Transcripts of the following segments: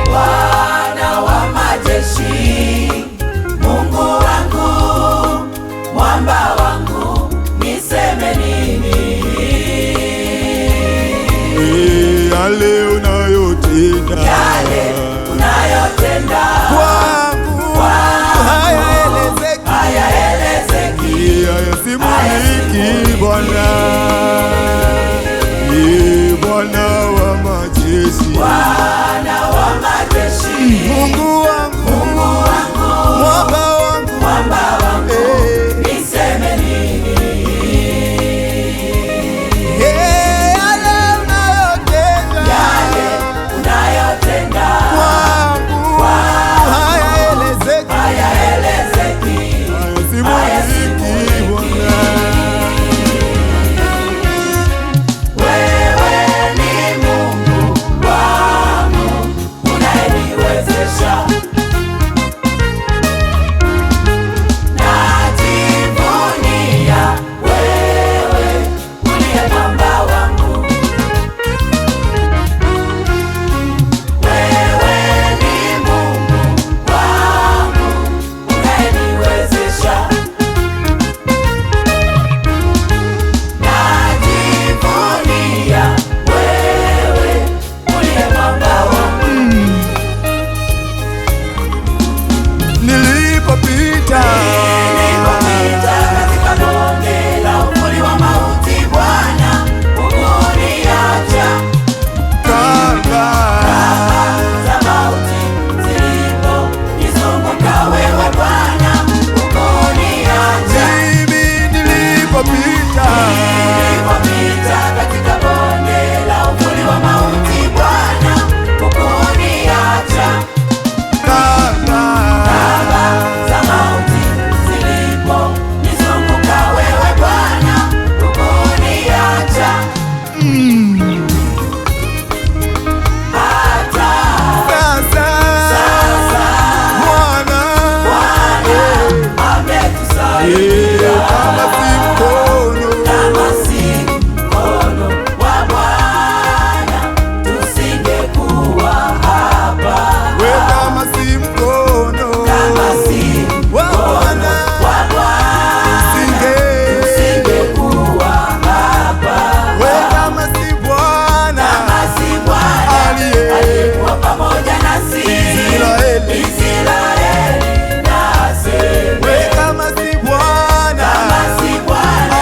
Bwana wa majeshi, Mungu wangu, mwamba wangu, niseme nini? Yale unayotenda kwangu hayaelezeki, hayasimuliki Bwana. Bwana wa majeshi, Mungu wangu, mwamba wangu, niseme nini? yale unayotenda kwangu hayaelezeki, hayasimuliki Bwana. Wewe ni Mungu wangu, unayeniwezesha. Najivunia wewe, uliye mwamba wangu. Wewe ni Mungu wangu, unayeniwezesha. Najivunia wewe, uliye mwamba wangu. Nilipopita katika bonde la uvuli wa mauti, Bwana hukuniacha. kama Za mauti ziliponizunguka, wewe Bwana hukuniacha. mimi nilipopita Katika bonde la uvuli wa mauti, Bwana hukuniacha. kama Za mauti ziliponizunguka, wewe Bwana hukuniacha. Hata sasa Bwana ametusaidia. kama si mkono Kama si mkono wa Bwana, tusingekuwa hapa. we, kama si mkono Kama si wa Bwana wa Bwana, tusingekuwa hapa. we, kama si Bwana Kama si Bwana aliyekuwa pamoja nasi, Israeli. Israeli nasema. we, kama si Bwana Kama si Bwana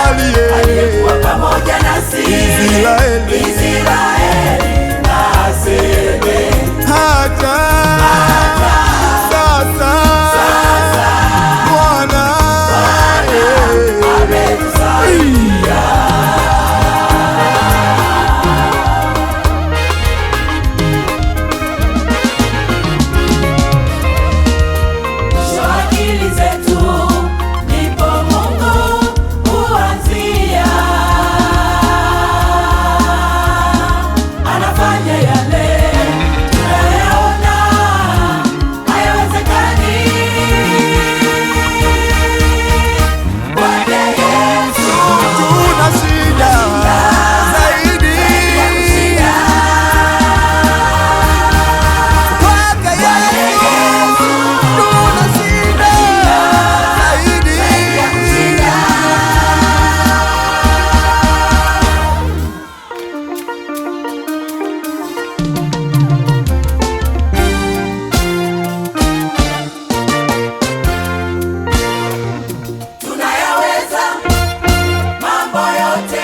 aliyekuwa pamoja nasi, Israeli. Israeli naseme. hata sasa Bwana Ametusaidia. Mwisho wa akili zetu ndipo Mungu huanzia. Anafanya yale tunayaona hayawezekani. Kwake Yesu tuna shida zaidi, kwake Yesu tuna shida zaidi. tunayaweza mambo yote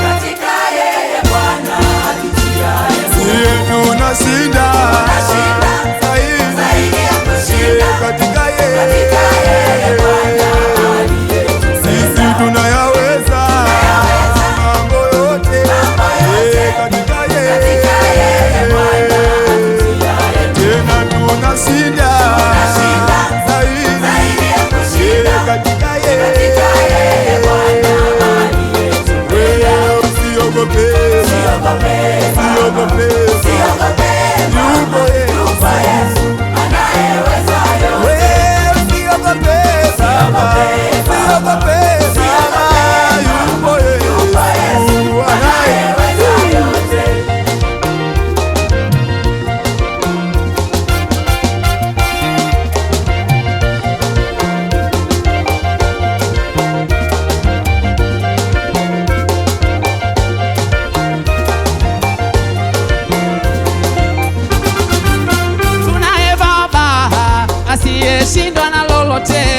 katika yeye Bwana atutiaye nguvu. Siye tuna shida Tunashinda zaidi zaidi ya kushinda katika katika yeye Bwana yeye. aliyetusaidia. Sisi tunayaweza mambo yote katika Katika yeye Bwana atutiaye nguvu. tena tunashinda Tunashinda zaidi zaidi ya kushinda katika katika yeye Bwana aliyetusaidia. wewe. Usiogope, Usiogope, usiogope, usiogope, yupo Yesu. yupo Yesu anayeweza yote. Wewe usiogope baba, Usiogope, asiyeshindwa na lolote.